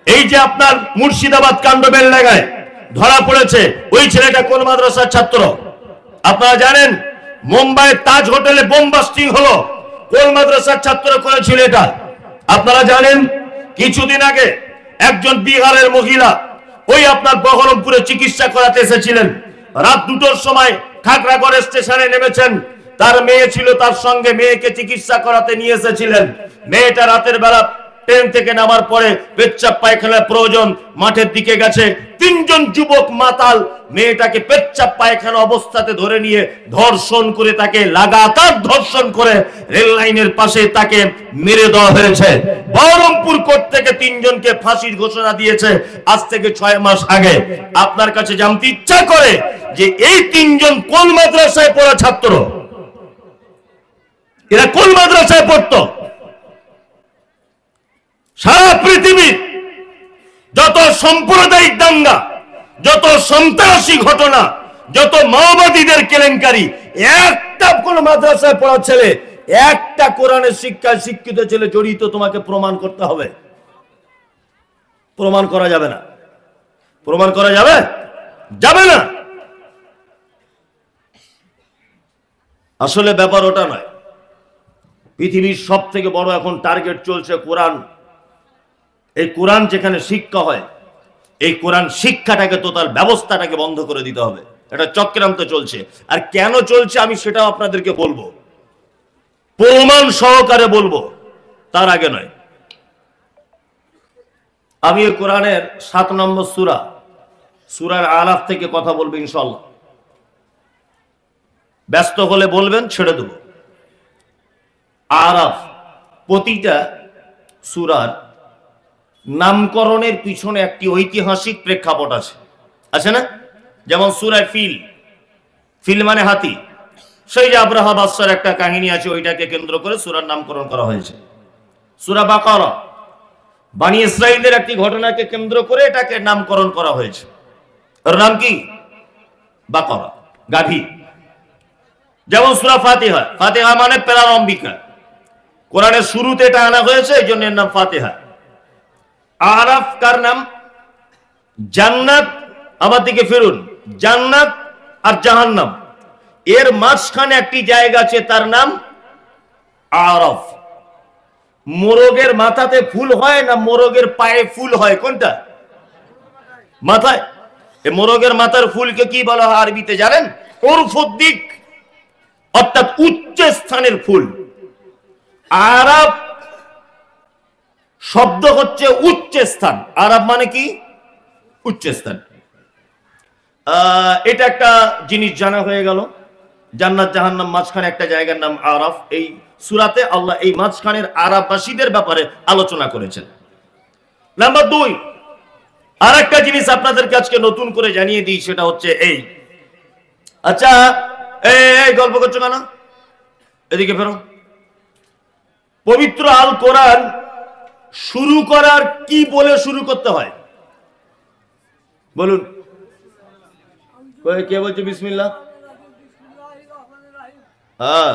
এই যে আপনার মুর্শিদাবাদ কাণ্ডবেল লাগায় ধরা পড়েছে, ওই ছেলেটা কোন মাদ্রাসার ছাত্র আপনারা জানেন? মুম্বাই তাজ হোটেলে বোম বাস্টিং হলো, কোন মাদ্রাসার ছাত্র করেছিল এটা আপনারা জানেন? কিছুদিন আগে একজন বিহারের মহিলা ওই আপনার বহরমপুরে চিকিৎসা করাতে এসেছিলেন, রাত 2টোর সময় খাগড়াগড় স্টেশনে নেমেছেন, তার মেয়ে ছিল তার সঙ্গে, মেয়েকে চিকিৎসা করাতে নিয়ে এসেছিলেন। মেয়েটা রাতের বেলা ট্রেন থেকে নামার পরে পেচ্ছাপ পায়খানার প্রয়োজন, মাঠের দিকে গেছে। 3জন যুবক মাতাল মেয়েটাকে পেচ্ছাপ পায়খানা অবস্থাতে ধরে নিয়ে ধর্ষণ করে, তাকে লাগাতার ধর্ষণ করে রেল লাইনের পাশে তাকে মেরে দেওয়া হয়েছে। বহরমপুর কোর্ট থেকে 3জনকে ফাঁসির ঘোষণা দিয়েছে আজ থেকে 6 মাস আগে। আপনার কাছে জানতে ইচ্ছা করে যে এই 3জন কোন মাদ্রাসায় পড়া ছাত্র? এরা কোন মাদ্রাসায় পড়তো? সারা পৃথিবীর যত সাম্প্রদায়িক দাঙ্গা, যত সন্ত্রাসী ঘটনা, যত মাওবাদীদের কেলেঙ্কারি, একটা কোন মাদ্রাসায় পড়া ছেলে, একটা কোরআনের শিক্ষায় শিক্ষিত ছেলে জড়িত তোমাকে প্রমাণ করতে হবে। প্রমাণ করা যাবে না। প্রমাণ করা যাবে? যাবে না। আসলে ব্যাপার ওটা নয়। পৃথিবীর সব থেকে বড় এখন টার্গেট চলছে কোরআন। এই কোরআন যেখানে শিক্ষা হয়, এই কোরআন শিক্ষাটাকে, টোটাল ব্যবস্থাটাকে বন্ধ করে দিতে হবে। এটা চক্রান্ত চলছে। আর কেন চলছে আমি সেটাও আপনাদেরকে বলবো, প্রমাণ সহকারে বলবো, তার আগে নয়। আমি এই কোরআনের 7 নম্বর সূরা, সূরার আরাফ থেকে কথা বলবো ইনশাআল্লাহ। ব্যস্ত হলে বলবেন, ছেড়ে দেব। আরাফ, প্রতিটা সূরার নামকরণের পিছনে একটি ঐতিহাসিক প্রেক্ষাপট আছে, আছে না? যেমন সূরা ফিল, ফিল মানে হাতি, সেই যে আব্রাহা বাদশার একটা কাহিনী আছে, ওইটাকে কেন্দ্র করে সূরার নামকরণ করা হয়েছে। সূরা বাকারা, বনি ইসরাইলের একটি ঘটনাকে কেন্দ্র করে এটাকে নামকরণ করা হয়েছে। ওর নাম কি? বাকারা, গাভী। যেমন সূরা ফাতিহা, ফাতিহা মানে প্রারম্ভিকা, কোরআনের শুরুতে এটা আনা হয়েছে, এই জন্য এর নাম ফাতিহা। আরাফ কার নাম? জান্নাত, আমার দিকে ফিরুন, জান্নাত আর জাহান্নাম, এর মাঝখানে একটি জায়গা আছে, তার নাম আরাফ। মোরগের মাথাতে ফুল হয় না মোরগের পায়ে ফুল হয়? কোনটা? মাথায়। এই মোরগের মাথার ফুলকে কি বলা হয় আরবিতে জানেন? উরফুদ্দিক, অর্থাৎ উচ্চ স্থানের ফুল। আরাফ শব্দ হচ্ছে উচ্চ স্থান। আরাফ মানে কি? উচ্চ স্থান। এটা একটা জিনিস জানা হয়ে গেল। জান্নাত জাহান্নাম মাঝখানে একটা জায়গার নাম আরাফ। এই সূরাতে আল্লাহ এই মাঝখানের আরাফবাসীদের ব্যাপারে আলোচনা করেছেন। নাম্বার 2, আর একটা জিনিস আপনাদেরকে আজকে নতুন করে জানিয়ে দিই, সেটা হচ্ছে এই, আচ্ছা এই গল্প করছো কেন? এদিকে ফেরো। পবিত্র আল কোরআন শুরু করার কি বলে শুরু করতে হয় বলুন? কে বলছে বিসমিল্লাহ? হ্যাঁ,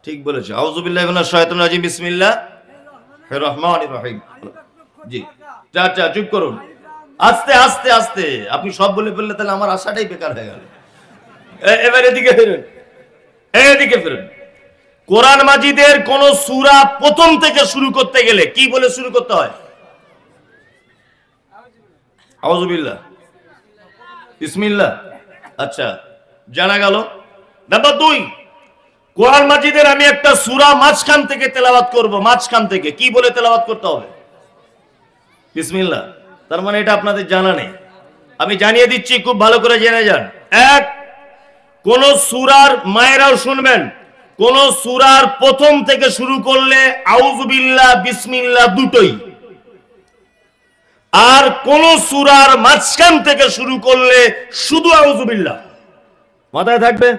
ঠিক বলেছে। আউযু বিল্লাহি মিনাশ শাইতানির রাজিম, বিসমিল্লাহির রহমানির রহিম। জি, চাচা চুপ করুন, আস্তে আস্তে আস্তে। আপনি সব বলে ফেললে তাহলে আমার আশাটাই বেকার হয়ে গেল। এবার এদিকে ফিরুন, এদিকে ফিরুন। কোরআন মাজিদের কোন সূরা প্রথম থেকে শুরু করতে গেলে কি বলে শুরু করতে হয়? আউযু বিল্লাহ, বিসমিল্লাহ। আচ্ছা, জানা গেল। নাম্বার 2, কোরআন মাজিদের আমি একটা সূরা মাঝখান থেকে তেলাওয়াত করব। মাঝখান থেকে কি বলে তেলাওয়াত করতে হবে? বিসমিল্লাহ। তার মানে এটা আপনাদের জানা নেই, আমি জানিয়ে দিচ্ছি, খুব ভালো করে জেনে যান। 1, কোন সূরার, মায়েরাও শুনবেন, কোন সূরার প্রথম থেকে শুরু করলে আউযু বিল্লাহ বিসমিল্লাহ দুটোই, আর কোন সূরার মাঝখান থেকে শুরু করলে শুধু আউযু বিল্লাহ। মাথায় থাকবে।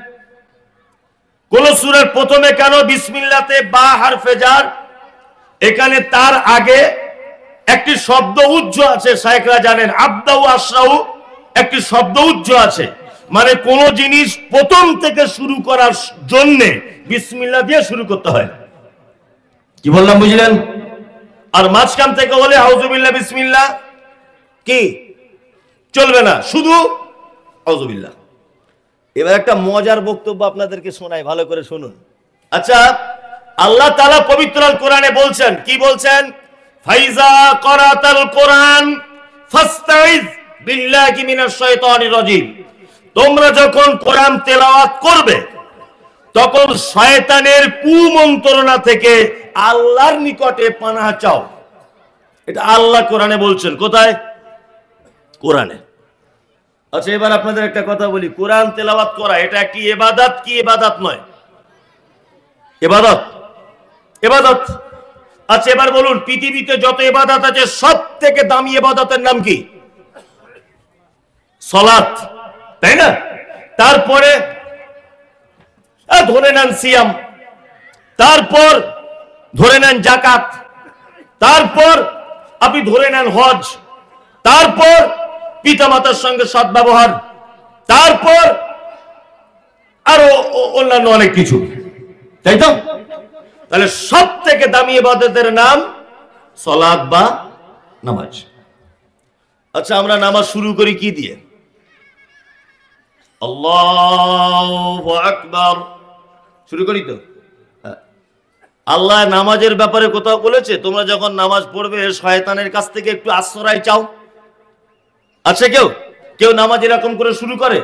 কোন সূরার প্রথমে কেন বিসমিল্লাহতে বা হারফে জার, এখানে তার আগে একটি শব্দ উজ্জ আছে, শায়েখরা জানেন, আবদাউ আশরাউ, একটি শব্দ উজ্জ আছে, মানে কোন জিনিস প্রথম থেকে শুরু করার জন্য বিসমিল্লাহ দিয়ে শুরু করতে হয়। কি বললাম বুঝলেন? আর মাঝখান থেকে হলে আউযু বিল্লাহ বিসমিল্লাহ কি চলবে না, শুধু আউযুবিল্লাহ। এবার একটা মজার বক্তব্য আপনাদেরকে শোনাই, ভালো করে শুনুন। আচ্ছা, আল্লাহ তাআলা পবিত্র আল কোরআনে বলছেন, কি বলছেন? ফাইজা করাতাল কোরআন ফাস্তাইজ বিল্লাহি মিনাশ শাইতানির রাজিম। তোমরা যখন কোরআন তেলাওয়াত করবে তখন শয়তানের কুমন্ত্রণা থেকে আল্লাহর নিকটে পানাহ চাও। এটা আল্লাহ কোরআনে বলছেন। কোথায়? কোরআনে। আচ্ছা, এবার আপনাদের একটা কথা বলি, কোরআন তেলাওয়াত করা এটা কি ইবাদত কি ইবাদত নয়? ইবাদত, ইবাদত। আচ্ছা, এবার বলুন, পৃথিবীতে যত ইবাদত আছে সব থেকে দামি ইবাদতের নাম কি? সালাত, তাই না? তারপরে ধরে নেন সিয়াম, তারপর ধরে নেন যাকাত, তারপর আপনি ধরে নেন হজ, তারপর পিতামাতার সঙ্গে সদ্ব্যবহার, তারপর আরো অন্যান্য অনেক কিছু, তাই তো? তাহলে সব থেকে দামি ইবাদতের নাম সালাত বা নামাজ। আচ্ছা, আমরা নামাজ শুরু করি কি দিয়ে? আল্লাহু আকবার শুরু করি তো। আল্লাহ নামাজের ব্যাপারে কোথাও বলেছে তোমরা যখন নামাজ পড়বে শয়তানের কাছ থেকে একটু আশ্রয় চাও? আছে কেউ কেউ নামাজ এরকম করে শুরু করে?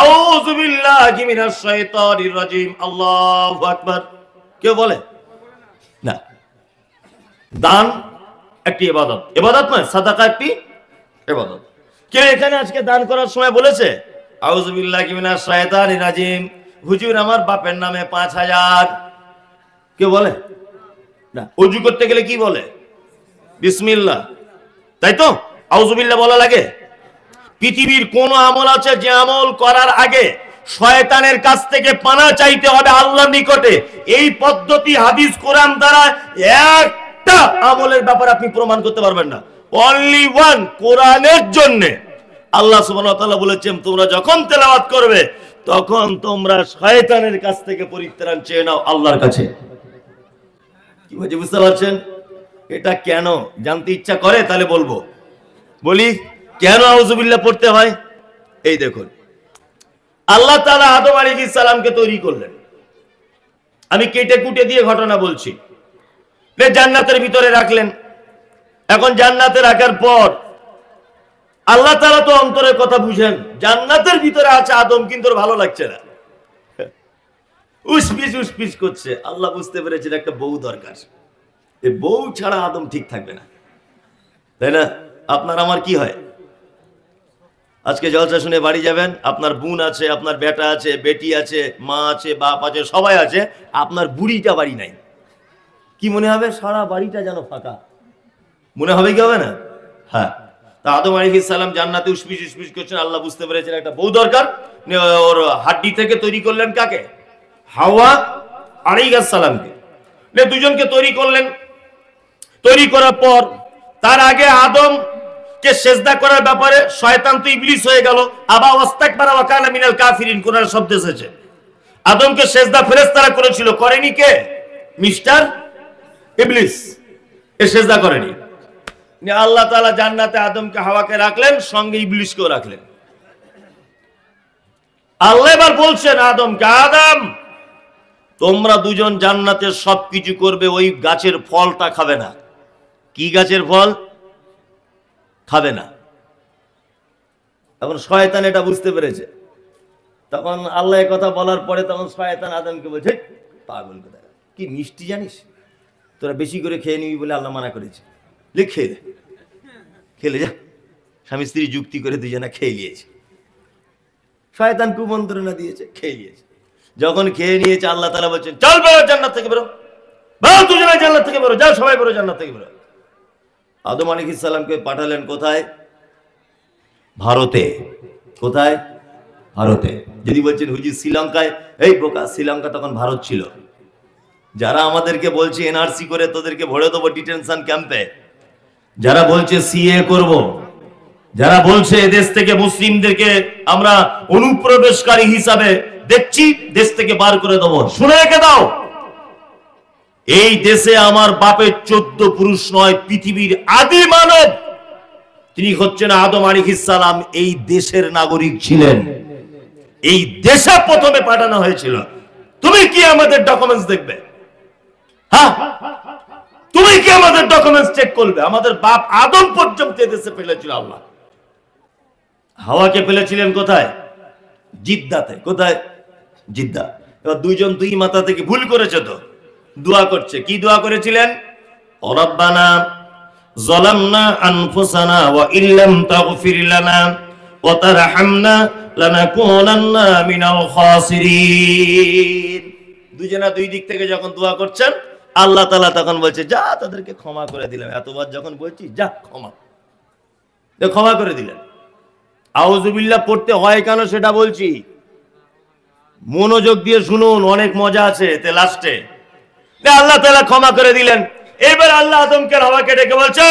আউযু বিল্লাহি মিনাশ শাইতানির রাজিম, আল্লাহু আকবার, কেউ বলে না? দান একটি ইবাদত, ইবাদত নয়? সাদাকা একটি ইবাদত। কেউ এখানে আজকে দান করার সময় বলেছে আউযু বিল্লাহি মিনাশ শাইতানির রাজিম, হুজুর আমার বাপের নামে 5000? কেউ বলে না? ওযু করতে গেলে কি বলে? বিসমিল্লাহ, তাই তো? আউযু বিল্লাহ বলা লাগে? পৃথিবীর কোন আমল আছে যে আমল করার আগে শয়তানের কাছ থেকে পানা চাইতে হবে আল্লাহর নিকটে? এই পদ্ধতি হাদিস কোরআন দ্বারা একটা আমলের ব্যাপারে আপনি প্রমাণ করতে পারবেন না। অনলি ওয়ান, কোরআনের জন্য আল্লাহ সুবহানাহু ওয়া তাআলা বলেছেন তোমরা যখন তেলাওয়াত করবে তখন তোমরা শয়তানের কাছ থেকে পরিত্রাণ চেয়ে নাও আল্লাহর কাছে। কি বলছি বুঝতে পারছেন? এটা কেন জানতে ইচ্ছা করে? তাহলে বলবো, বলি কেন আউযু বিল্লাহ পড়তে হয়। এই দেখুন, আল্লাহ তাআলা আদম আলাইহিস সালামকে তৈরি করলেন। আমি কেটে কুটে দিয়ে ঘটনা বলছি। জান্নাতের ভিতরে রাখলেন। এখন জান্নাতে রাখার পর আল্লাহ তাআলা তো অন্তরের কথা বুঝেন। জান্নাতের ভিতরে আছে আদম, কিন্তু ভালো লাগছে না, উসপিস উসপিস করছে। আল্লাহ বুঝতে পেরেছেন একটা বউ দরকার, এই বউ ছাড়া আদম ঠিক থাকবে না, তাই না? আপনার আমার কি হয়? আজকে জলসা শুনে বাড়ি যাবেন, আপনার বোন আছে, আপনার বেটা আছে, বেটি আছে, মা আছে, বাপ আছে, সবাই আছে, আপনার বুড়িটা বাড়ি নাই। কি মনে হবে? সারা বাড়িটা যেন ফাঁকা মনে হবে, কি হবে না? হ্যাঁ। তা আদম আলাইহিস সালাম জান্নাতে উসপিস উসপিস করছেন, আল্লাহ বুঝতে পেরেছেন একটা বউ দরকার। ওর হাড্ডি থেকে তৈরি করলেন কাকে? হাওয়া আলাইহিস সালামকে। দুজনকে তৈরি করলেন। তৈরি করার পর তার আগে আদম কে সেজদা করার ব্যাপারে শয়তান তো ইবলিস হয়ে গেল। আবা ওয়াস্তাকবারা ওয়া কানা মিনাল কাফিরিন, কোরআন শব্দ এসেছে। আদমকে সেজদা ফেরেশতারা করেছিল, করেনি কে? মিস্টার ইবলিস। এ সেজদা করেনি। আল্লাহ তাআলা জান্নাতে আদমকে হাওয়াকে রাখলেন, সঙ্গে ইবলিসকেও রাখলেন। আল্লাহ এবার বলছেন আদমকে, আদম তোমরা দুজন জান্নাতে সবকিছু করবে, ওই গাছের ফলটা খাবে না। কি গাছের ফল? খাবে না। এখন শয়তান এটা বুঝতে পেরেছে। তখন আল্লাহ কথা বলার পরে তখন শয়তান আদমকে বলছে, পাগল কোথায়, কি মিষ্টি জানিস, তোরা বেশি করে খেয়ে নিবি বলে আল্লাহ মানা করেছে, খেয়ে খেলে যা। স্বামী স্ত্রী যুক্তি করে দুজনা খেয়ে নিয়েছে। শয়তান কুমন্ত্রণা দিয়েছে, খেয়ে নিয়েছে। যখন খেয়ে নিয়েছে আল্লাহ তাআলা বলছেন, চল বেরো জান্নাত থেকে, বেরো, বেরো দুজনে জান্নাত থেকে বেরো, যাও সবাই বেরো জান্নাত থেকে বেরো। আদম আলাইহিস সালামকে পাঠালেন কোথায়? ভারতে। কোথায়? ভারতে। যদি বলছেন হুজুর শ্রীলঙ্কায়, এই বোকা, শ্রীলঙ্কা তখন ভারত ছিল। যারা আমাদেরকে বলছে এনআরসি করে তোদেরকে ভরে দেবো ডিটেনশন ক্যাম্পে, যারা বলছে সিএ করব, যারা বলছে দেশ থেকে মুসলিমদেরকে আমরা অনুপ্রবেশকারী হিসাবে দেখছি, দেশ থেকে বার করে দেবো, শুনে রেখে দাও, এই দেশে আমার বাপের 14 পুরুষ নয়, পৃথিবীর আদি মানব তিনি হচ্ছেন আদম আলাইহিস সালাম, এই দেশের নাগরিক ছিলেন, এই দেশে প্রথমে পাঠানো হয়েছিল। তুমি কি আমাদের ডকুমেন্টস দেখবে? হ্যাঁ, তুমি কি আমাদের ডকুমেন্টস চেক করবে? আমাদের বাপ আদম পর্যন্ত দেশে ফেলেছিল আল্লাহ। হাওয়াকে ফেলেছিলেন কোথায়? জিদ্দাতে। কোথায়? জিদ্দা। এবার দুইজন দুই মাথা থেকে ভুল করেছে, তো দোয়া করছে। কি দোয়া করেছিলেন? রব্বানা যালামনা আনফুসানা ওয়া ইল্লাম তাগফির লানা ওয়া তারহামনা লানাকুনান্না মিনাল খাসিরিন। দুজনা দুই দিক থেকে যখন দোয়া করছেন, আল্লাহ তাআলা তখন বলছে, যা তাদেরকে ক্ষমা করে দিলাম। এতবার যখন বলছি যা ক্ষমা করে দিলেন। আউযুবিল্লাহ পড়তে হয় কেন সেটা বলছি, মনোযোগ দিয়ে শুনুন, অনেক মজা আছে তে লাস্টে। আল্লাহ তাআলা ক্ষমা করে দিলেন। এবার আল্লাহ আদমকে হাওয়াকে ডেকে বলছে,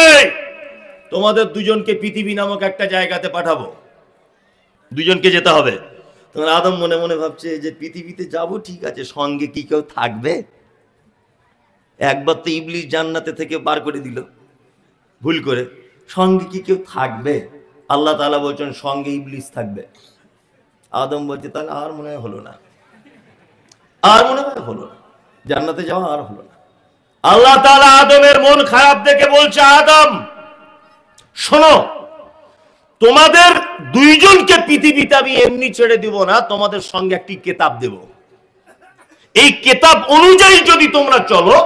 তোমাদের দুজনকে পৃথিবী নামক একটা জায়গাতে পাঠাবো, দুজনকে যেতে হবে। তখন আদম মনে মনে ভাবছে যে পৃথিবীতে যাব ঠিক আছে, সঙ্গে কি কেউ থাকবে? একবার তো ইবলিস জান্নাতে থেকে বার করে দিল ভুল করে, সঙ্গে কি কেউ থাকবে? আল্লাহ তাআলা বলছেন সঙ্গে ইবলিস থাকবে। আদম বলছে তাহলে আর মনে হয় হলো না, আর মনে হয় হলো না, জান্নাতে যাওয়া আর হলো না। আল্লাহ তাআলা আদমের মন খারাপ দেখে বলছে, আদম শোনো, তোমাদের দুইজনকে পৃথিবীতে আমি এমনি ছেড়ে দিব না, তোমাদের সঙ্গে একটি কিতাব দেব। এই কিতাব অনুযায়ী যদি তোমরা চলো,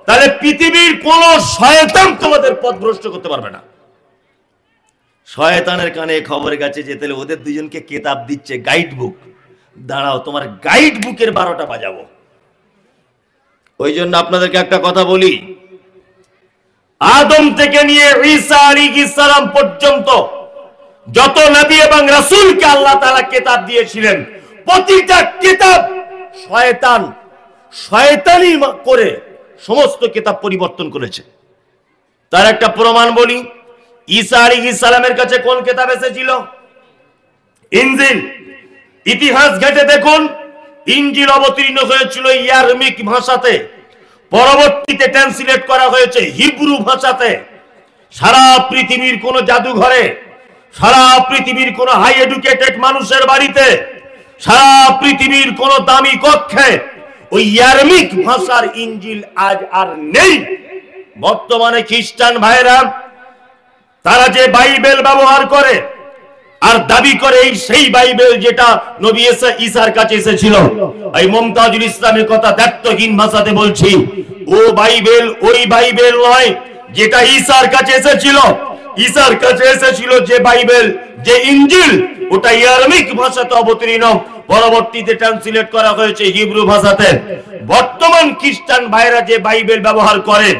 তাহলে পৃথিবীর কোন শয়তান তোমাদের পথভ্রষ্ট করতে পারবে না। শয়তানের কানে খবর গেছে যে তাহলে ওদের দুজনকে কিতাব দিচ্ছে, গাইড বুক। দাঁড়াও, তোমার গাইড বুকের 12টা বাজাবো। ওই জন্য আপনাদেরকে একটা কথা বলি, আদম থেকে নিয়ে ঈসা আলাইহিস সালাম পর্যন্ত যত নবী এবং রাসূলকে আল্লাহ তাআলা কিতাব দিয়েছিলেন, প্রতিটা কিতাব শয়তানি করে সমস্ত কিতাব পরিবর্তন করেছে। তার একটা প্রমাণ বলি, ঈসা আলাইহিস সালামের কাছে কোন কিতাব এসেছিল? ইনজিল। ইতিহাস ঘেটে দেখুন, ইনজিল অবতীর্ণ হয়েছিল আরামিক ভাষাতে, পরবর্তীতে ট্রান্সলেট করা হয়েছে হিব্রু ভাষাতে। সারা পৃথিবীর কোন জাদুঘরে, সারা পৃথিবীর কোন হাই এডুকেটেড মানুষের বাড়িতে, সারা পৃথিবীর কোন দামি কক্ষে ওই আরামিক ভাষার ইনজিল আজ আর নেই। বর্তমানে খ্রিস্টান ভাইরা তারা যে বাইবেল ব্যবহার করে আর দাবি করে এই সেই বাইবেল যেটা নবী ঈসার কাছে এসেছিল, এই মুমতাজুল ইসলামের কথা দায়িত্বহীন ভাষাতে বলছি, ও বাইবেল ওই বাইবেল নয় যেটা ঈসার কাছে এসেছিল। ঈসার কাছে এসেছিল যে বাইবেল, যে ইনজিল, ওটা আরামিক ভাষাতে অবতীর্ণ, পরবর্তীতে ট্রান্সলেট করা হয়েছে হিব্রু ভাষাতে। বর্তমান খ্রিস্টান ভাইরা যে বাইবেল ব্যবহার করে,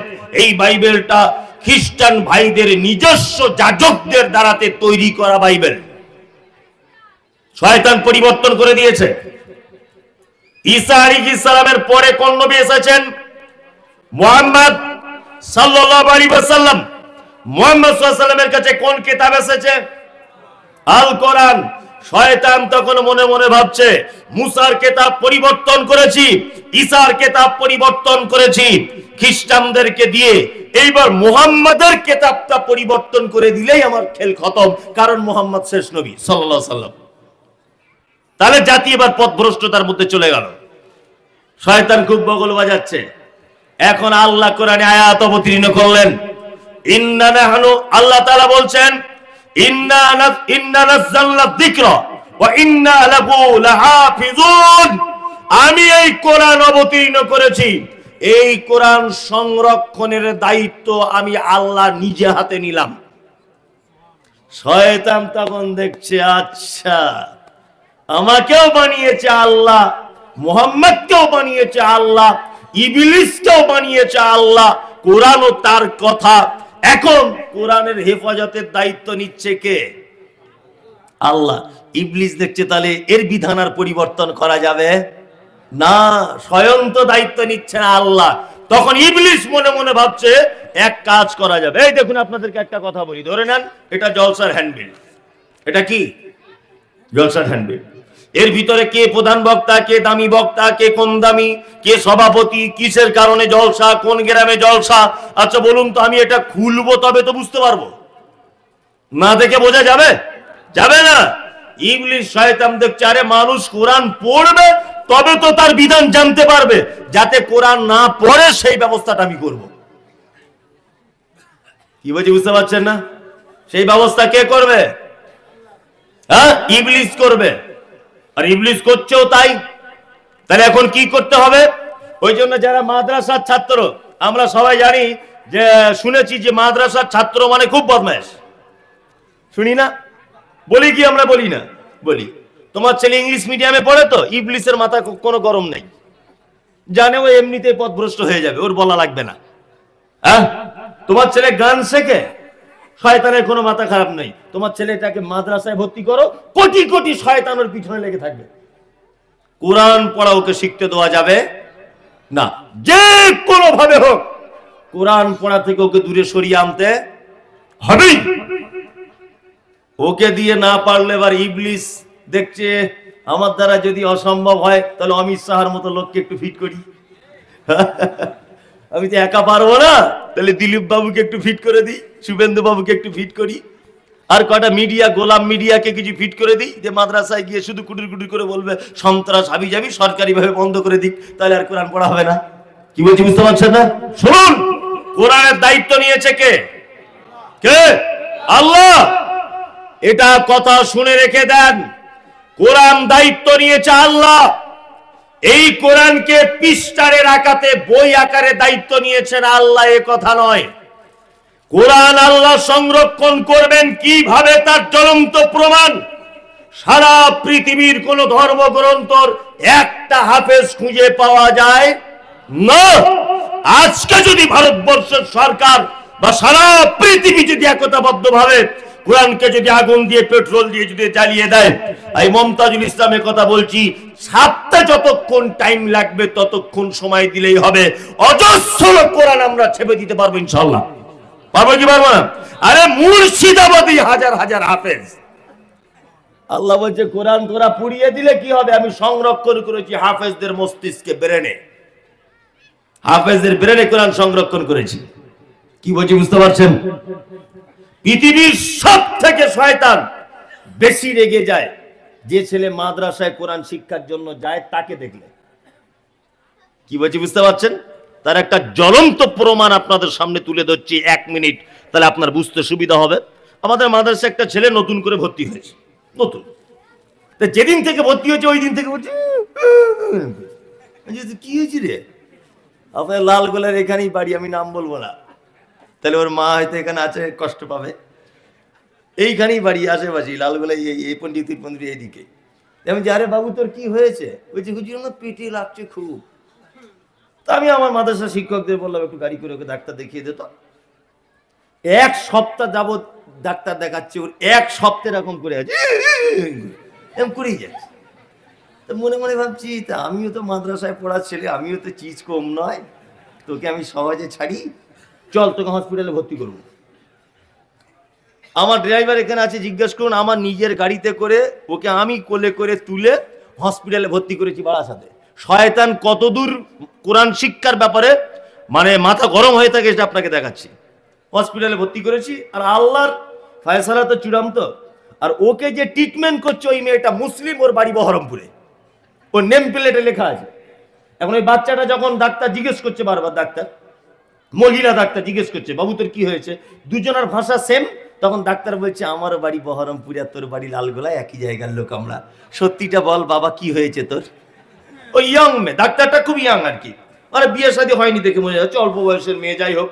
এই বাইবেলটা খ্রিস্টান ভাইদের নিজস্ব যাজকদের দ্বারাতে তৈরি করা বাইবেল। শয়তান পরিবর্তন করে দিয়েছে। ঈসা আলাইহিস সালামের পরে কোন নবী এসেছেন? মুহাম্মদ সাল্লাল্লাহু আলাইহি ওয়াসাল্লাম। মুহাম্মদ সাল্লাল্লাহু আলাইহি ওয়াসাল্লামের কাছে কোন কিতাব এসেছে? আল কোরআন। শয়তান তখন মনে মনে ভাবছে মুসার কিতাব পরিবর্তন করেছি, ঈসার কিতাব পরিবর্তন করেছি খ্রিস্টানদেরকে দিয়ে, এইবার মুহাম্মাদের কিতাবটা পরিবর্তন করে দিলেই আমার খেল খতম, কারণ মুহাম্মদ শেষ নবী সাল্লাল্লাহু আলাইহি ওয়াসাল্লাম। তাহলে জাতি এবার পথভ্রষ্টতার মধ্যে চলে গেল। শয়তান খুব বগল বাজাচ্ছে। এখন আল্লাহ কোরআনে আয়াত অবতীর্ণ করলেন, ইন্না নাহনু, আল্লাহ তাআলা বলছেন, ইন্না নাযালনা যিকরা ওয়া ইন্না লাহু লাহাফিজুন। আমি এই কোরআন অবতীর্ণ করেছি, এই কোরআন সংরক্ষণের দায়িত্ব আমি আল্লাহ নিজে হাতে নিলাম। শয়তান তখন দেখছে, আচ্ছা আমাকেও বানিয়েছে আল্লাহ, মুহাম্মদকেও বানিয়েছে আল্লাহ, ইবলিসকেও বানিয়েছে আল্লাহ, কোরআনও তার কথা। এখন কোরআনের হেফাজতের দায়িত্ব নিচ্ছে কে? আল্লাহ। ইবলিস দেখছে তাহলে এর বিধান আর পরিবর্তন করা যাবে না, স্বয়ং তো দায়িত্ব নিচ্ছে না আল্লাহ। তখন ইবলিস মনে মনে ভাবছে এক কাজ করা যাবে। এই দেখুন, আপনাদেরকে একটা কথা বলি, ধরে নেন এটা জলসার হ্যান্ডবিল। এটা কি? জলসার হ্যান্ডবিল। এর ভিতরে কে প্রধান বক্তা, কে দামি বক্তা, কে কোন দামি, কে সভাপতি, কিসের কারণে জলসা, কোন গ্রামে জলসা। আচ্ছা বলুন তো, আমি এটা খুলবো তবে তো বুঝতে পারবো। না দেখে বোঝা যাবে? যাবে না। ইবলিস শয়তান দেখছে আরে মানুষ কোরআন পড়বে তবে তো তার বিধান জানতে পারবে, যাতে কোরআন না পড়ে সেই ব্যবস্থাটা আমি করব। কি বলছি বুঝতে পারছেন না? সেই ব্যবস্থা কে করবে? হ্যাঁ, ইবলিস করবে। আর ইবলিস করছেও তাই। তাহলে এখন কি করতে হবে? ওই জন্য যারা মাদ্রাসার ছাত্র, আমরা সবাই জানি যে, শুনেছি যে মাদ্রাসার ছাত্র মানে খুব বদমাইশ, শুনি না? বলি কি আমরা? বলি না? বলি। তোমার ছেলে ইংলিশ মিডিয়ামে পড়ে তো ইবলিসের মাথা কোনো গরম নেই, জানে ও এমনিতেই পথভ্রষ্ট হয়ে যাবে, ওর বলা লাগবে না। হ্যাঁ, তোমার ছেলে গান শেখে, শয়তানের কোনো মাথা খারাপ নেই। তোমার ছেলেটাকে মাদ্রাসায় ভর্তি করো, কোটি কোটি শয়তানের পিছনে লেগে থাকবে। কোরআন পড়া ওকে শিখতে দেওয়া যাবে না, যে কোনো ভাবে হোক কোরআন পড়া থেকে ওকে দূরে সরিয়ে আনতে হবে। ওকে দিয়ে না পারলে এবার ইবলিস দেখছে আমার দ্বারা যদি অসম্ভব হয় তাহলে অমিত শাহর মতো লোককে একটু ফিট করি। আমি তো একা পারবো না, তাহলে দিলীপ বাবুকে একটু ফিট করে দিই, শুভেন্দু বাবুকে একটু ফিট করি, আর কটা মিডিয়া, গোলাম মিডিয়াকে কিছু ফিট করে দিই, যে মাদ্রাসায় গিয়ে শুধু কুটুর কুটুর করে বলবে সন্ত্রাস হাবি যাবি, সরকারি ভাবে বন্ধ করে দিক, তাহলে আর কোরআন পড়া হবে না। কি বলছি বুঝতে পারছেন না? শুনুন, কোরআনের দায়িত্ব নিয়েছে কে? কে? আল্লাহ। এটা কথা শুনে রেখে দেন, কোরআন দায়িত্ব নিয়েছে আল্লাহ। এই কোরআনকে পৃষ্ঠারের আকারে, বই আকারে দায়িত্ব নিয়েছেন আল্লাহ, এ কথা নয়। কোরআন আল্লাহ সংরক্ষণ করবেন কিভাবে তার জ্বলন্ত প্রমাণ সারা পৃথিবীর কোন ধর্মগ্রন্থর একটা হাফেজ খুঁজে পাওয়া যায় না। আজকে যদি ভারতবর্ষের সরকার বা সারা পৃথিবী যদি একতাবদ্ধ ভাবে কোরআনকে যদি আগুন দিয়ে, পেট্রোল দিয়ে যদি জ্বালিয়ে দেয়, এই মমতাজুল ইসলামের কথা বলছি, ছাপতে যতক্ষণ টাইম লাগবে ততক্ষণ সময় দিলেই হবে, অজস্র কোরআন আমরা ছেপে দিতে পারবো ইনশাআল্লাহ। পারবো কি পারবো না? আরে মুর্শিদাবাদী হাজার হাজার হাফেজ। আল্লাহ বলছে কোরআন তোরা পুড়িয়ে দিলে কি হবে? আমি সংরক্ষণ করেছি হাফেজদের মস্তিষ্কে, ব্রেনে। হাফেজদের ব্রেনে কোরআন সংরক্ষণ করেছি। কি বলছি বুঝতে পারছেন? পৃথিবীর সব থেকে শয়তান বেশি রেগে যায় যে ছেলে মাদ্রাসায় কোরআন শিক্ষার জন্য যায় তাকে দেখলে। কি বলছি বুঝতে পারছেন? তার একটা জ্বলন্ত প্রমাণ আপনাদের সামনে তুলে ধরছি, 1 মিনিট, তাহলে আপনার বুঝতে সুবিধা হবে। আমাদের মাদ্রাসায় একটা ছেলে নতুন করে ভর্তি হয়েছে, নতুন। যেদিন থেকে ভর্তি হয়েছে ওই দিন থেকে বলছি কি হয়েছে রে? আপনার লালগোলার এখানেই বাড়ি, আমি নাম বলবো না, তাহলে ওর মা হয়তো এখানে আছে, কষ্ট পাবে। এইখানেই বাড়ি, আশেপাশে লালগোলা, এই পন্ডিত এইদিকে। আমি যে আরে বাবু তোর কি হয়েছে? বলছি হুজুর আমার পেটে লাগছে খুব। তা আমি আমার মাদ্রাসা শিক্ষকদের বললাম একটু গাড়ি করে ওকে ডাক্তার দেখিয়ে দিত। 1 সপ্তাহ যাবত ডাক্তার দেখাচ্ছে, ওর 1 সপ্তাহ এরকম করে আছে, এরকম করেই যাচ্ছে। তো মনে মনে ভাবছি, তা আমিও তো মাদ্রাসায় পড়ার ছেলে, আমিও তো চিজ কম নয়, তোকে আমি সহজে ছাড়ি? চল তোকে হসপিটালে ভর্তি করবো। আমার ড্রাইভার এখানে আছে, জিজ্ঞেস করুন, আমার নিজের গাড়িতে করে ওকে আমি কোলে করে তুলে হসপিটালে ভর্তি করেছি বারাসাতে। শয়তান কতদূর কোরআন শিক্ষার ব্যাপারে মানে মাথা গরম হয়ে থাকে সেটা আপনাকে দেখাচ্ছি। হসপিটালে ভর্তি করেছি, আর আল্লাহর ফয়সালা তো চূড়ান্ত। আর ওকে যে ট্রিটমেন্ট করছে ওই মেয়েটা মুসলিম, ওর বাড়ি বহরমপুরে, ওর নেম প্লেটে লেখা আছে। এখন ওই বাচ্চাটা যখন ডাক্তার জিজ্ঞেস করছে, বারবার ডাক্তার, মহিলা ডাক্তার জিজ্ঞেস করছে বাবু তোর কি হয়েছে, দুজনের ভাষা সেম, তখন ডাক্তার বলছে আমার বাড়ি বহরমপুরে আর তোর বাড়ি লালগোলায়, একই জায়গার লোক আমরা, সত্যিটা বল বাবা কি হয়েছে তোর? ওই ইয়াং মেয়ে, ডাক্তারটা খুব ইয়াং আর কি, মানে বিয়ে শাদী হয়নি দেখে মনে যাচ্ছে, অল্প বয়সের মেয়ে, যাই হোক।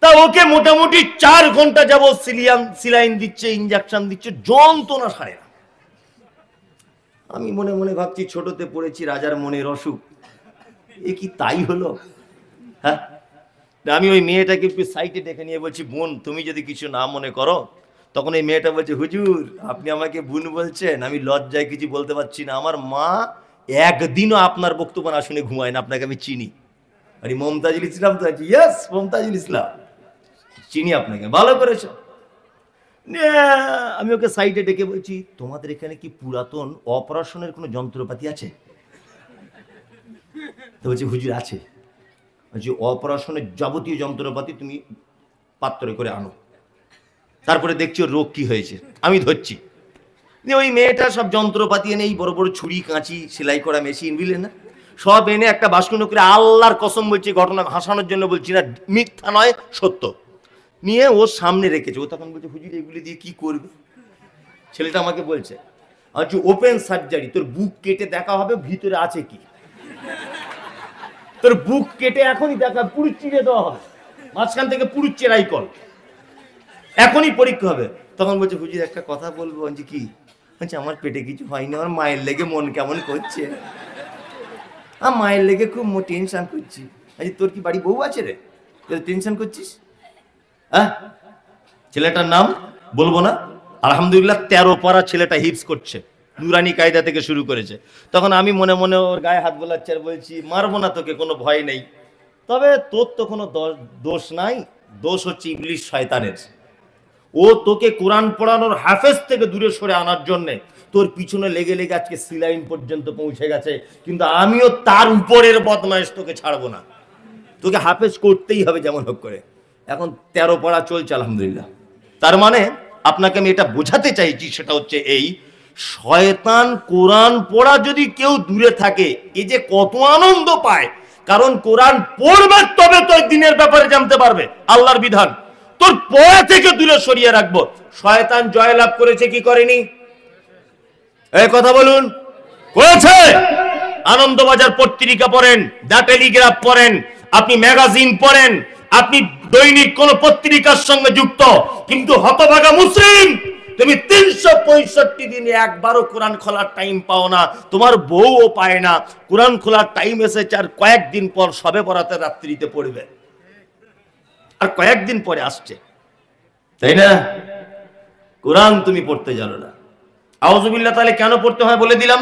তা ওকে মোটামুটি 4 ঘন্টা যাবত সিলাইন দিচ্ছে, ইঞ্জেকশন দিচ্ছে, যন্ত্রণা সারে না। আমি মনে মনে ভাবছি ছোটতে পড়েছি রাজার মনের অসুখ, এ কি তাই হলো? হ্যাঁ, আমি ওই মেয়েটাকে একটু সাইডে ডেকে নিয়ে বলছি বোন তুমি যদি কিছু না মনে করো। তখন এই মেয়েটা বলছে হুজুর আপনি আমাকে বোন বলছেন, আমি লজ্জায় কিছু বলতে পারছি না, আমার মা একদিনও আপনার বক্তব্য না শুনে ঘুমায় না, আপনাকে আমি চিনি। আরে মমতাজুল ইসলাম তো আছে? ইয়েস মমতাজুল ইসলাম, চিনি আপনাকে, ভালো করেছো। আমি ওকে সাইডে ডেকে বলছি তোমাদের এখানে কি পুরাতন অপারেশনের কোনো যন্ত্রপাতি আছে? তো বলছি হুজুর আছে। যে অপারেশনের যাবতীয় যন্ত্রপাতি তুমি পাত্রে করে আনো। তারপরে দেখছি ওর রোগ কি হয়েছে, আমি ধরছি। ওই মেয়েটা সব যন্ত্রপাতি এনে, এই বড় বড় ছুরি কাঁচি সেলাই করা মেশিন বুঝলেন না, সব এনে একটা বাসকুণ্ড করে, আল্লাহর কসম বলছি, ঘটনা হাসানোর জন্য বলছি না, মিথ্যা নয় সত্য, নিয়ে ওর সামনে রেখেছে। ও তখন বলছে হুজুর এগুলি দিয়ে কি করবে? ছেলেটা আমাকে বলছে আচ্ছা ওপেন সার্জারি, তোর বুক কেটে দেখা হবে ভিতরে আছে কি, তোর বুক কেটে এখনই দেখা, পুরো চিড়ে দেওয়া হবে, মাঝখান থেকে পুরো চেরাই কর, এখনই পরীক্ষা হবে। তখন বলছে হুজুর একটা কথা বলবো। বলছি কি? বলছে আমার পেটে কিছু হয়নি, আমার মায়ের লেগে মন কেমন করছে, আমার মায়ের লেগে খুব টেনশন করছি। আচ্ছা তোর কি বাড়ি বউ আছে রে, তোর টেনশন করছিস? হ্যাঁ, ছেলেটার নাম বলবো না, আলহামদুলিল্লাহ 13 পারা ছেলেটা হিপস করছে, নুরানি কায়দা থেকে শুরু করেছে। তখন আমি মনে মনে ওর গায়ে হাত বোলাচ্ছি আর বলছি মারবো না তোকে, কোনো ভয় নেই, তবে তোর তো কোনো দোষ নাই, দোষ হচ্ছে ইবলিশ শয়তানের। ও তোকে কোরআন পড়ানোর হাফেজ থেকে দূরে সরে আনার জন্য তোর পিছনে লেগে লেগে আজকে সিলাইন পর্যন্ত পৌঁছে গেছে, কিন্তু আমিও তার উপরের বদমাইশ তোকে ছাড়বো না, তোকে হাফেজ করতেই হবে যেমন হোক করে। এখন 13 পড়া চলছে আলহামদুলিল্লাহ। তার মানে আপনাকে আমি এটা বোঝাতে চাইছি, সেটা হচ্ছে এই, শয়তান কোরআন পড়া যদি কেউ দূরে থাকে, এই যে কত আনন্দ পায়, কারণ কোরআন পড়বে তবে তোর দিনের ব্যাপারে জানতে পারবে, আল্লাহর বিধান তোর পড়া থেকে দূরে সরিয়ে রাখবো। শয়তান জয়লাভ করেছে কি করেনি? এই কথা বলুন, করেছে। আনন্দবাজার পত্রিকা পড়েন, দ্য টেলিগ্রাফ পড়েন, আপনি ম্যাগাজিন পড়েন, আপনি দৈনিক কোন পত্রিকার সঙ্গে যুক্ত, কিন্তু হতভাগা মুসলিম, তুমি 365 দিনে একবারও কোরআন খোলার টাইম পাও না, তোমার বউও পায় না। কোরআন খোলার টাইম এসেছে আর কয়েকদিন পর সবে বরাতের রাত্রিতে পড়বে, আর কয়েকদিন পরে আসছে, তাই না? কোরআন তুমি পড়তে জানো না। আউযুবিল্লাহ, তাহলে কেন পড়তে হয় বলে দিলাম।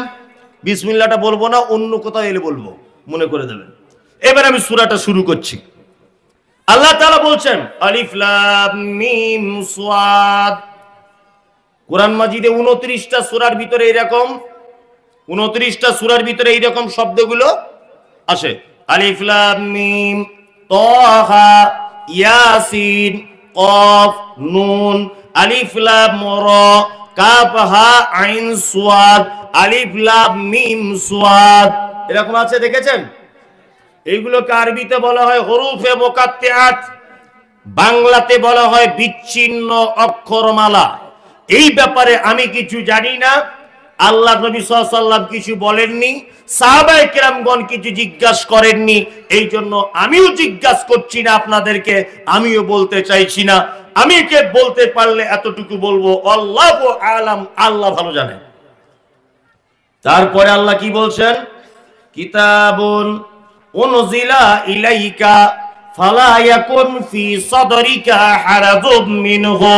বিসমিল্লাহটা বলবো না, অন্য কোথাও এলে বলবো, মনে করে দেবেন। এবার আমি সূরাটা শুরু করছি। আল্লাহ তাআলা বলছেন আলিফ লাম মিম সাদ। কোরআন মাজিদে 29টা সূরার ভিতরে এরকম 29টা সূরার ভিতরে এইরকম শব্দগুলো আসে। আলিফ লাম মিম, তাহা, ইয়াসিন, কফ, নুন, আলিফ লাম রা, কাফ হা আইন সাদ, আলিফ লাম মিম সাদ, এরকম আছে, দেখেছেন? এইগুলোকে আরবিতে বলা হয় হরুফে মুকাত্তিআত, বাংলাতে বলা হয় বিচ্ছিন্ন অক্ষরমালা। এই ব্যাপারে আমি কিছু জানি না, আল্লাহ নবী সাল্লাল্লাহু আলাইহি ওয়াসাল্লাম কিছু বলেননি, সাহাবায়ে কেরামগণ কিছু জিজ্ঞাসা করেননি, এই জন্য আমিও জিজ্ঞাসা করছি না আপনাদেরকে, আমিও বলতে চাইছি না। আমি কে বলতে পারলে এতটুকু বলবো, আল্লাহু আলাম, আল্লাহ ভালো জানেন। তারপরে আল্লাহ কি বলছেন? কিতাবুন উনজিলা ইলাইকা ফালা ইয়াকুন ফি সাদরিকা হারাজুম মিনহু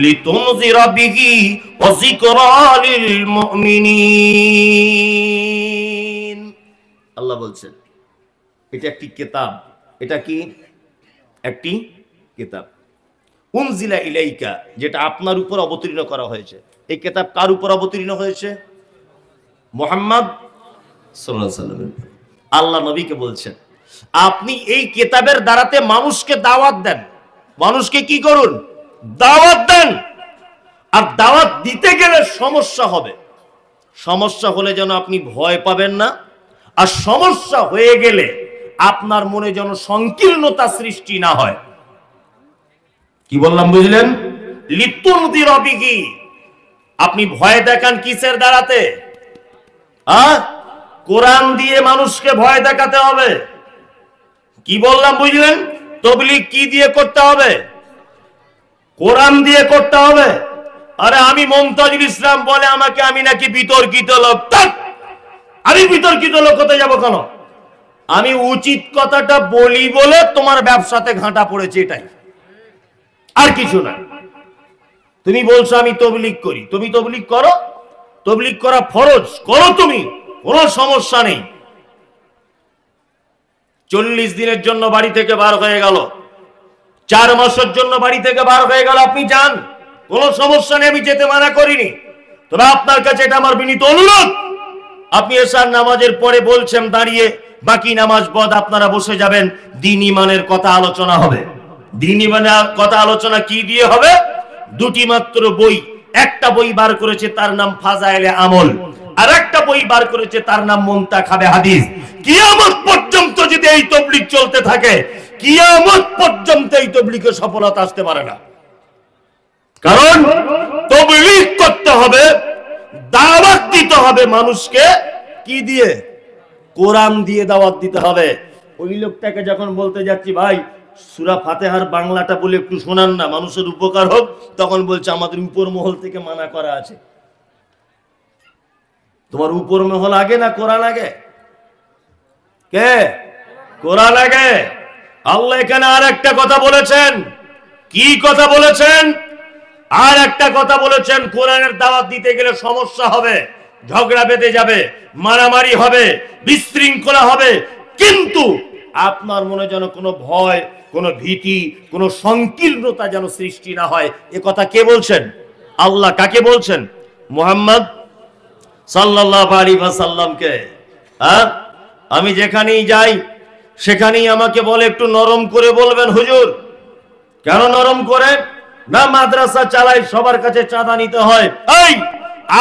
লিতুনজিরা বিহি ওয়া যিকরা লিল মুমিনিন। আল্লাহ বলছেন এটা একটি কিতাব। এটা কি? একটি কিতাব। উনজিলা ইলাইকা, যেটা আপনার উপর অবতীর্ণ করা হয়েছে। এই কিতাব কার উপর অবতীর্ণ হয়েছে? মুহাম্মদ সাল্লাল্লাহু আলাইহি ওয়াসাল্লাম। আল্লাহ নবীকে বলছেন আপনি এই কিতাবের দ্বারাতে মানুষকে দাওয়াত দেন। মানুষকে কি করুন? দাওয়াত দেন। আর দাওয়াত দিতে গেলে সমস্যা হবে। সমস্যা হলে যেন আপনি ভয় পাবেন না, আর সমস্যা হয়ে গেলে আপনার মনে যেন সংকীর্ণতা সৃষ্টি না হয়। কি বললাম বুঝলেন? লিতুনদিরা বিহি, আপনি ভয় দেখান কিসের দ্বারাতে? কোরআন দিয়ে মানুষকে ভয় দেখাতে হবে। কি বললাম বুঝলেন? তাবলীগ কি দিয়ে করতে হবে? কোরআন দিয়ে করতে হবে। আরে আমি মুমতাজুল ইসলাম বলে আমাকে আমি নাকি বিতর্কিত লোক। আমি বিতর্কিত লোক হতে যাব কেন? আমি উচিত কথাটা বলি বলে তোমার ব্যবসাতে ঘাটা পড়েছে, এটাই, আর কিছু না। তুমি বলছো আমি তাবলীগ করি, তুমি তাবলীগ করো, তাবলীগ করা ফরজ, করো তুমি, কোনো সমস্যা নেই। 40 দিনের জন্য বাড়ি থেকে বার হয়ে গেল, 4 মাসের জন্য বাড়ি থেকে বার হয়ে গেল, আপনি যান, কোনো সমস্যা নেই, আমি যেতে মানা করিনি। তবে আপনার কাছে এটা আমার বিনীত অনুরোধ, আপনি এশার নামাজের পরে বলছেন দাঁড়িয়ে, বাকি নামাজ পদ আপনারা বসে যাবেন, দ্বীন ঈমানের কথা আলোচনা হবে। দ্বীন ঈমানের কথা আলোচনা কি দিয়ে হবে? দুটি মাত্র বই, একটা বই বার করেছে তার নাম ফাজাইলে আমল, আর একটা বই বার করেছে তার নাম মুনতাখাবে হাদিস। কিয়ামত পর্যন্ত যদি এই তাবলীগ চলতে থাকে, কিয়ামত পর্যন্ত এই তাবলীগে সফলতা আসতে পারে না। কারণ তাবলীগ করতে হবে, দাওয়াত দিতে হবে মানুষকে, কি দিয়ে? কোরআন দিয়ে দাওয়াত দিতে হবে। ওই লোকটাকে যখন বলতে যাচ্ছি ভাই সূরা ফাতিহার বাংলাটা বলে একটু শোনান না, মানুষের উপকার হোক, তখন বলছে আমাদের উপর মহল থেকে মানা করা আছে। তোমার উপর মহল আগে না কোরআন আগে? কে? কোরআন আগে। আল্লাহ এখানে আর একটা কথা বলেছেন। কি কথা বলেছেন? আর একটা কথা বলেছেন, কোরআনের দাওয়াত দিতে গেলে সমস্যা হবে, ঝগড়া বেঁধে যাবে, মারামারি হবে, বিশৃঙ্খলা হবে, কিন্তু আপনার মনে যেন কোনো ভয়, কোনো ভীতি, কোনো সংকীর্ণতা যেন সৃষ্টি না হয়। এ কথা কে বলছেন? আল্লাহ। কাকে বলছেন? মুহাম্মদ সাল্লাল্লাহু আলাইহি ওয়াসাল্লামকে। হ্যাঁ, আমি যেখানেই যাই সেখানেই আমাকে বলে একটু নরম করে বলবেন হুজুর। কেন নরম করে? না মাদ্রাসা চালাই, সবার কাছে চাঁদা নিতে হয়। এই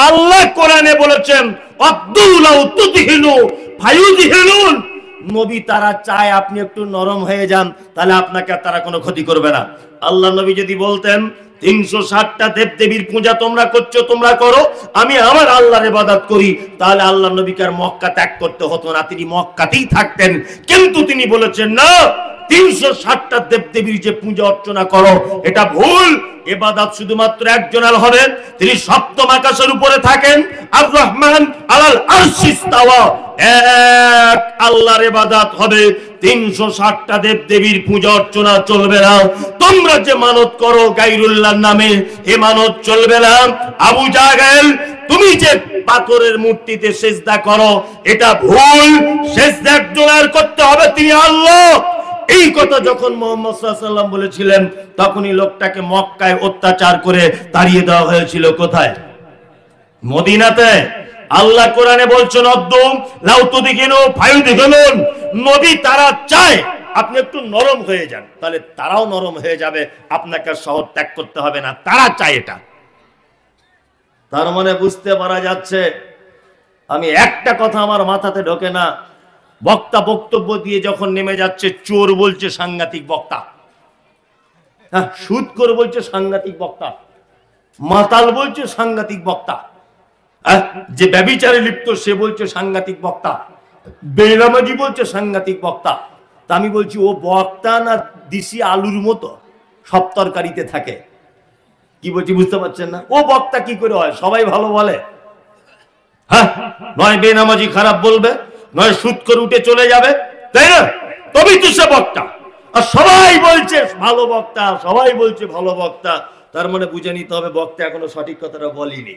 আল্লাহ কোরআনে বলেছেন আব্দুল্লাহ তুদহিনু ফায়ুদহিনুন, নবী তারা চায় আপনি একটু নরম হয়ে যান, তাহলে আপনাকে তারা কোনো ক্ষতি করবে না। আল্লাহ নবী যদি বলতেন 360টা দেবদেবীর পূজা তোমরা করছো, তোমরা করো, আমি আমার আল্লাহর ইবাদত করি, তাহলে আল্লাহ নবীকে আর মক্কা ত্যাগ করতে হতো না, তিনি মক্কাতেই থাকতেন। কিন্তু তিনি বলেছেন না, 360টা দেবদেবীর যে পূজা অর্চনা করো এটা ভুল। ইবাদত শুধুমাত্র একজনের হবে, তিনি সপ্তম আকাশের উপরে থাকেন, আর রহমান আলাল আরশি ইস্তাওয়া, এক আল্লাহর ইবাদত হবে। 360টা দেবদেবীর পূজা অর্চনা চলবে না। তোমরা যে মানত করো গায়রুল্লাহর নামে, এ মানত চলবে না। আবু জাহেল, তুমি যে পাথরের মূর্তিতে সিজদা করো এটা ভুল, সিজদা একজনের করতে হবে, তিনি আল্লাহ। এই কথা যখন মুহাম্মদ সাল্লাল্লাহু আলাইহি ওয়াসাল্লাম বলেছিলেন, তখনই লোকটাকে মক্কায় অত্যাচার করে তাড়িয়ে দেওয়া হয়েছিল। কোথায়? মদিনাতে। আল্লাহ কোরআনে বলছেন আব্দুম লাউ তুদিকিনু ফায়ুদিকুন, নবী তারা চায় আপনি একটু নরম হয়ে যান, তাহলে তারাও নরম হয়ে যাবে, আপনাকে শহর ত্যাগ করতে হবে না, তারা চায় এটা। তার মানে বুঝতে পারা যাচ্ছে, আমি একটা কথা আমার মাথাতে ঢোকে না, বক্তা বক্তব্য দিয়ে যখন নেমে যাচ্ছে, চোর বলছে সাংঘাতিক বক্তা, হ্যাঁ, সুদখোর বলছে সাংঘাতিক বক্তা, মাতাল বলছে সাংঘাতিক বক্তা, যে ব্যভিচারে লিপ্ত সে বলছে সাংঘাতিক বক্তা, বেনামাজি বলছে সাংঘাতিক বক্তা। তা আমি বলছি ও বক্তা না দিশি আলুর মতো সব তরকারিতে থাকে? কি বলছি বুঝতে পারছেন না? ও বক্তা কি করে হয়? সবাই ভালো বলে, হ্যাঁ, নয় বেনামাজি খারাপ বলবে, নয় সুদখোর উঠে চলে যাবে, তাই না? তবেই তো সে বক্তা। আর সবাই বলছে ভালো বক্তা, সবাই বলছে ভালো বক্তা, তার মানে বুঝে নিতে হবে বক্তা এখনো সঠিক কথাটা বলেনি,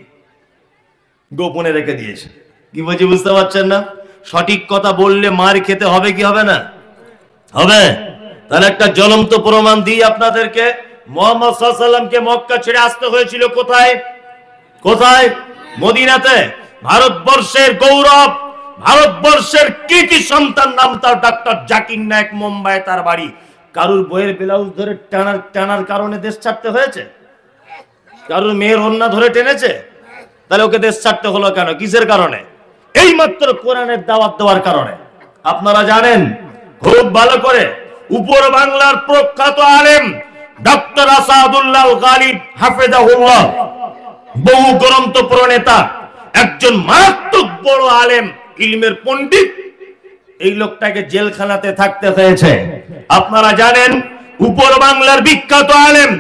গোপনে রেখে দিয়েছে। কি বলছি বুঝতে পারছেন না? সঠিক কথা বললে মার খেতে হবে কি হবে না? হবে। তাহলে একটা জ্বলন্ত প্রমাণ দিই আপনাদেরকে। মুহাম্মদ সাল্লাল্লাহু আলাইহি ওয়াসাল্লামকে মক্কা ছেড়ে আসতে হয়েছিল কোথায়? কোথায়? মদিনাতে। ভারতবর্ষের গৌরব, ভারতবর্ষের কৃতি সন্তান, নাম তার ডক্টর জাকির নায়েক, মুম্বাইয়ে তার বাড়ি। কারুর বইয়ের ব্লাউজ ধরে টানার কারণে দেশ ছাড়তে হয়েছে? কারুর মেয়ের ওন্না ধরে টেনেছে? তাহলে ওকে দেশ ছাড়তে হলো কেন? কিসের কারণে? এই মাত্র কোরআনের দাওয়াত দেওয়ার কারণে। আপনারা জানেন খুব ভালো করে, উপর বাংলার প্রখ্যাত আলেম ডক্টর আসাদুল্লাহ গালিব হাফেজাহুল্লাহ, বহু গ্রন্থ প্রণেতা, একজন মারাত্মক বড় আলেম, ইলমের পণ্ডিত, এই লোকটাকে জেলখানাতে থাকতে হয়েছে। আপনারা জানেন উপর বাংলার বিখ্যাত আলেম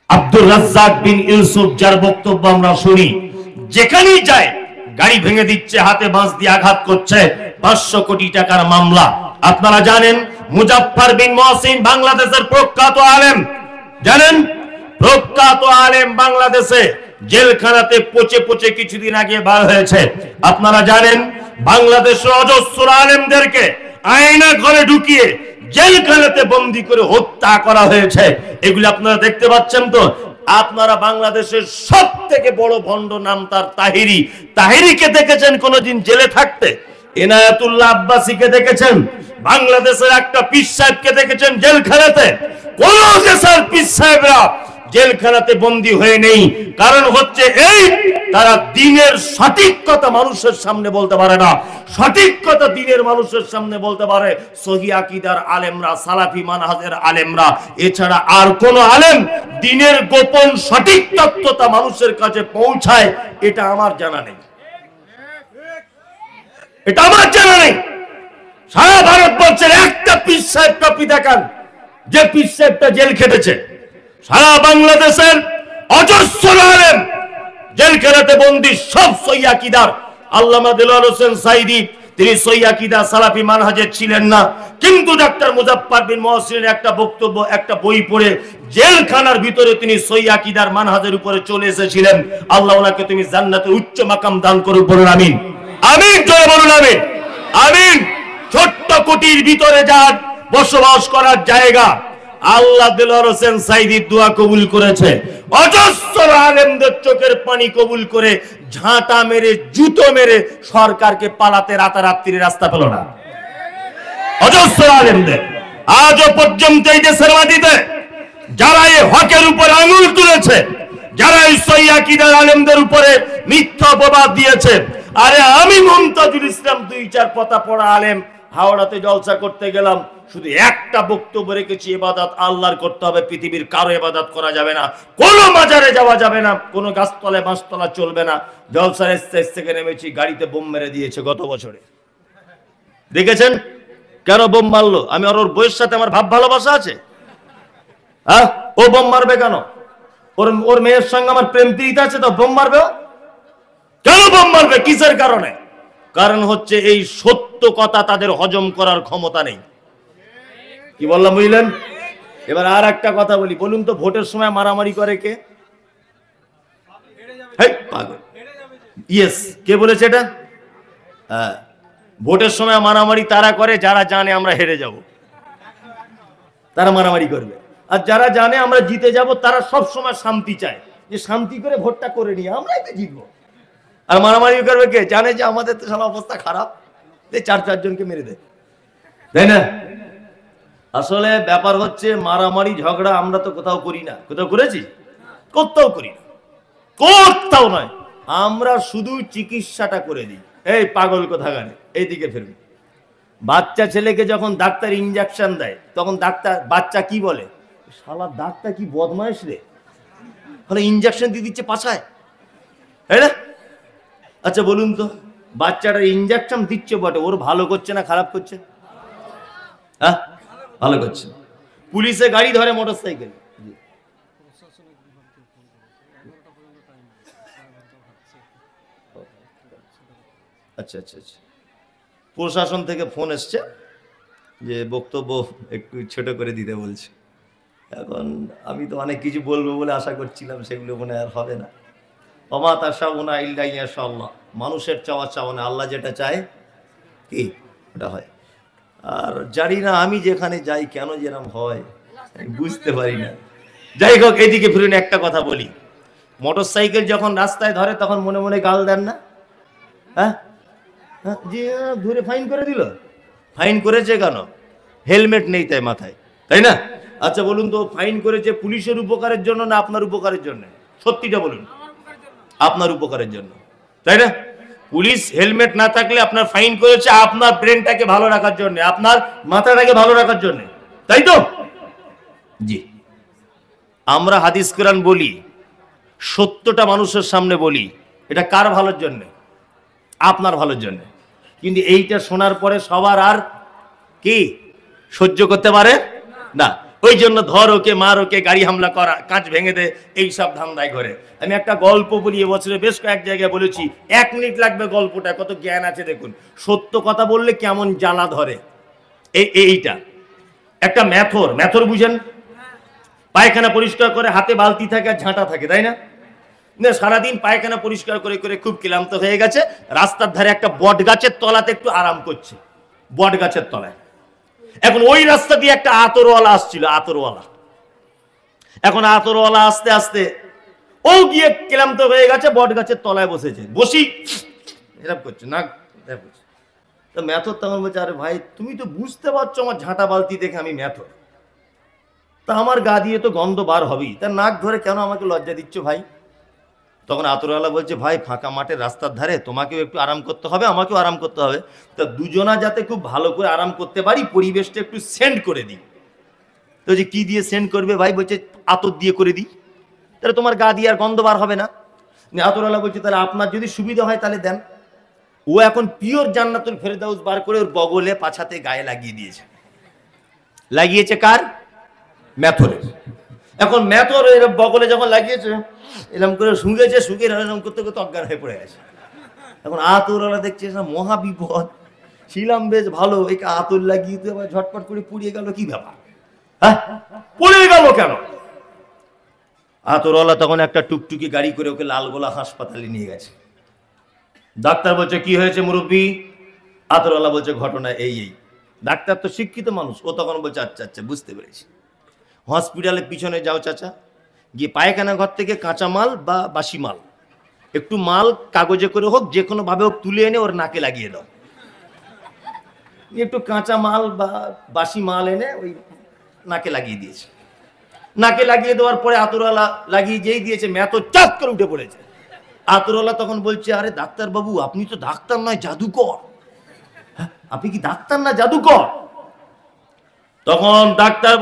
আব্দুর রাজ্জাক বিন ইউসুফ, যার বক্তব্য আমরা শুনি, যেখানেই যায় গাড়ি ভেঙে দিচ্ছে, হাতে বাঁশ দিয়ে আঘাত করছে, 500 কোটি টাকার মামলা। আপনারা জানেন মুজাফফর বিন মহসিন, বাংলাদেশের প্রখ্যাত আলেম, জানেন প্রখ্যাত আলেম, বাংলাদেশে জেলখানাতে পচে পচে কিছুদিন আগে বার হয়েছে। আপনারা জানেন বাংলাদেশের অজস্র আলেমদেরকে আয়না ঘরে ঢুকিয়ে জেলখানাতে বন্দী করে হত্যা করা হয়েছে। এগুলো আপনারা দেখতে পাচ্ছেন তো? আপনারা বাংলাদেশের সব থেকে বড় ভণ্ড, নাম তার তাহিরি, তাহিরিকে দেখেছেন কোনদিন জেলে থাকতে? এনায়েতুল্লাহ আব্বাসীকে দেখেছেন? বাংলাদেশের একটা পীর সাহেবকে দেখেছেন জেলখানাতে? কোন দেশের পীর সাহেবরা জেলখানাতে বন্দী হয়ে নেই। কারণ হচ্ছে এই, তারা দ্বীনের সঠিক কথা মানুষের সামনে বলতে পারে না। সঠিক কথা দ্বীনের মানুষের সামনে বলতে পারে সহিহ আকীদার আলেমরা, সালাফি মানহাজের আলেমরা। এছাড়া আর কোন আলেম দ্বীনের গোপন সঠিক তত্ত্বটা মানুষের কাছে পৌঁছায়, এটা আমার জানা নেই। এটা আমার জানা নেই। সারা ভারতবর্ষের একটা পীর সাহেব টপি দেখান যে পীর সাহেবটা জেল খেটেছে। সারা বাংলাদেশের অজস্র আলেম জেলখানাতে বন্দী, সব সহিহ আকীদার। আল্লামা দেলোয়ার হোসেন সাঈদী তিনি সহিহ আকীদা সালাফি মানহাজের ছিলেন না, কিন্তু ডাক্তার মুজাফফর বিন মুহসিনের একটা বক্তব্য, একটা বই পড়ে জেলখানার ভিতরে তিনি সহিহ আকীদার মানহাজের উপরে চলে এসেছিলেন। আল্লাহ ওনাকে তুমি জান্নাতের উচ্চ মাকাম দান করুন, বলুন আমিন। আমিন, জয় বলুন আমিন। আমিন। ছোট্ট কুটির ভিতরে যার বসবাস করার জায়গা, আল্লাহ দেলোয়ার হোসেন সাঈদীর দোয়া কবুল করেছে। অজস্র আলেমদের চোখের পানি কবুল করে ঝাঁটা মেরে, জুতো মেরে সরকারকে পালাতে রাতারাত্রি রাস্তা পেল না। অজস্র আলেমদের আজও পর্যন্ত এই দেশের মাটিতে যারা এই হকের উপর আঙুল তুলেছে, যারা এই সহিহ আকীদার আলেমদের উপরে মিথ্যা অপবাদ দিয়েছে। আরে আমি মুমতাজুল ইসলাম 2-4 পাতা পড়া আলেম হাওড়াতে জলসা করতে গেলাম, শুধু একটা বক্তব্য রেখেছি, ইবাদত আল্লাহর করতে হবে, পৃথিবীর কারো ইবাদত করা যাবে না, কোনো মাজারে যাওয়া যাবে না, কোনো গাছতলায় বাঁশতলা চলবে না। জলসার স্টেজ থেকে নেমেছি, গাড়িতে বোম মেরে দিয়েছে গত বছরে। দেখেছেন কেন বোম মারলো? আমি ওর বইয়ের সাথে আমার ভাব ভালোবাসা আছে? হ্যাঁ, ও বোম মারবে কেন? ওর মেয়ের সঙ্গে আমার প্রেম প্রীতি আছে, তো বোম মারবে? কেন বোম মারবে? কিসের কারণে? কারণ হচ্ছে এই সত্য কথা তাদের হজম করার ক্ষমতা নেই। কি বললাম বুঝলেন? এবার আর একটা কথা বলি, বলুন তো ভোটের সময় মারামারি করে কে? ইয়েস, কে বলেছে এটা? হ্যাঁ, ভোটের সময় মারামারি তারা করে যারা জানে আমরা হেরে যাব, তারা মারামারি করবে। আর যারা জানে আমরা জিতে যাব, তারা সব সময় শান্তি চায়, যে শান্তি করে ভোটটা করে নিয়ে আমরাই তো জিতবো। আর মারামারি করবে কে? জানে যে আমাদের তো সারা অবস্থা খারাপ, 4 জনকে মেরে দেয়, তাই না? আসলে ব্যাপার হচ্ছে মারামারি ঝগড়া আমরা তো কোথাও করি না। কোথাও করেছি? কোথাও করি না, কোথাও নয়। আমরা শুধু চিকিৎসাটা করে দিই। এই পাগল কোথাকারে, এইদিকে ফিরবে। বাচ্চা ছেলেকে যখন ডাক্তার ইনজেকশন দেয়, তখন বাচ্চা কি বলে? শালা ডাক্তার কি বদমাইশ রে, তাহলে ইনজেকশন দিয়ে দিচ্ছে পাছায়, তাই না? আচ্ছা বলুন তো, বাচ্চাটা ইনজেকশন দিচ্ছে বটে, ওর ভালো করছে না খারাপ করছে? হ্যাঁ, ভালো করছে। পুলিশে গাড়ি ধরে মোটরসাইকেল, আচ্ছা আচ্ছা আচ্ছা, প্রশাসন থেকে ফোন এসছে যে বক্তব্য একটু ছোট করে দিতে বলছে। এখন আমি তো অনেক কিছু বলবো বলে আশা করছিলাম, সেগুলো মনে আর হবে না। ওমা তাশাউনা ইল্লা ইনশাআল্লাহ, মানুষের চাওয়া চাওয়া, আল্লাহ যেটা চায় কি ওটা হয়। আর জানি না আমি যেখানে যাই কেন যেরকম হয় বুঝতে পারি না। যাই হোক, এইদিকে ফিরুন, একটা কথা বলি। মোটরসাইকেল যখন রাস্তায় ধরে তখন মনে মনে গাল দেন না? হ্যাঁ, যে ধরে ফাইন করে দিল। ফাইন করেছে কেন? হেলমেট নেই তাই মাথায়, তাই না? আচ্ছা বলুন তো, ফাইন করেছে পুলিশের উপকারের জন্য না আপনার উপকারের জন্য? সত্যিটা বলুন। আপনার উপকারের জন্য, তাই না? পুলিশ হেলমেট না থাকলে আপনার ফাইন করেছে আপনার ব্রেনটাকে ভালো রাখার জন্য, আপনার মাথাটাকে ভালো রাখার জন্য, তাই তো? জি, আমরা হাদিস কোরআন বলি, সত্যটা মানুষের সামনে বলি, এটা কার ভালোর জন্য? আপনার ভালোর জন্য। কিন্তু এইটা শোনার পরে সবার আর কি সহ্য করতে পারে না। ওই জন্য ধর ওকে, মার ওকে, গাড়ি হামলা করা, কাঁচ ভেঙে দে, এইসব ধান্দায় করে। আমি একটা গল্প বলি, এবছরে বেশ কয়েক জায়গায় বলেছি, 1 মিনিট লাগবে গল্পটা, কত জ্ঞান আছে দেখুন। সত্য কথা বললে কেমন জ্বালা ধরে। এইটা একটা মেথর বুঝেন? পায়খানা পরিষ্কার করে, হাতে বালতি থাকে আর ঝাঁটা থাকে, তাই না? সারাদিন পায়খানা পরিষ্কার করে করে খুব ক্লান্ত হয়ে গেছে, রাস্তার ধারে একটা বট গাছের তলাতে একটু আরাম করছে, বট গাছের তলায়। এখন ওই রাস্তা দিয়ে একটা আতরওয়ালা আসছিল, আতরওয়ালা। এখন আতরওয়ালা আস্তে আস্তে ও গিয়ে ক্লান্ত হয়ে গেছে, বট গাছের তলায় বসেছে, বসি এরকম করছে, না তো মেথর তখন বলছে, আরে ভাই তুমি তো বুঝতে পারছো আমার ঝাঁটা বালতি দেখে আমি মেথর, তা আমার গা দিয়ে তো গন্ধ বার হবেই, তার নাক ধরে কেন আমাকে লজ্জা দিচ্ছ ভাই? তখন আতরওয়ালা বলছে, ভাই ফাঁকা মাঠের রাস্তার ধারে তোমাকেও একটু আরাম করতে হবে, আমাকেও আরাম করতে হবে, তা দুজনা যাতে খুব ভালো করে আরাম করতে পারি পরিবেশটা একটু সেন্ড করে দিই। তো যে কি দিয়ে সেন্ড করবে ভাই? বলছে আতর দিয়ে করে দিই, তাহলে তোমার গা দিয়ে আর গন্ধ বার হবে না। আতরওয়ালা বলছে, তাহলে আপনার যদি সুবিধা হয় তাহলে দেন। ও এখন পিওর জান্নাতুল ফেরদাউস বার করে ওর বগলে পাছাতে গায়ে লাগিয়ে দিয়েছে। লাগিয়েছে কার? মেথরের। এখন মেথর এরকম বগলে যখন লাগিয়েছে, এরকম করে শুঁকেছে, শুকে এরকম করতে করতে অজ্ঞান হয়ে পড়ে গেছে। এখন আতরওয়ালা দেখছে না মহা বিপদ, ছিলাম বেশ ভালো, একে আতর লাগিয়ে দিয়ে আবার ঝটপট করে পুড়িয়ে গেল, কি ব্যাপার? হ্যাঁ, পুড়িয়ে গেল কেন? আতরওয়ালা তখন একটা টুকটুকি গাড়ি করে ওকে লালগোলা হাসপাতালে নিয়ে গেছে। ডাক্তার বলছে, কি হয়েছে মুরব্বী? আতরওয়ালা বলছে, ঘটনা এই এই। ডাক্তার তো শিক্ষিত মানুষ, ও তখন বলছে, আচ্ছা আচ্ছা বুঝতে পেরেছি। হসপিটালের পিছনে যাও চাচা, গিয়ে পায়খানা ঘর থেকে কাঁচা মাল বা বাসি মাল, একটু মাল কাগজে করে হোক যে কোনো ভাবে হোক তুলে এনে ওর নাকে লাগিয়ে দাও। একটু কাঁচা মাল বা বাসি মাল এনে ওই নাকে লাগিয়ে দিয়েছে। নাকে লাগিয়ে দেওয়ার পরে আতরওয়ালা লাগিয়ে যেই দিয়েছে, মেথর চাপ করে উঠে পড়েছে। আতরওয়ালা তখন বলছে, আরে ডাক্তার বাবু আপনি তো ডাক্তার নয় জাদুকর। আপনি কি ডাক্তার না জাদুকর? তখন ডাক্তার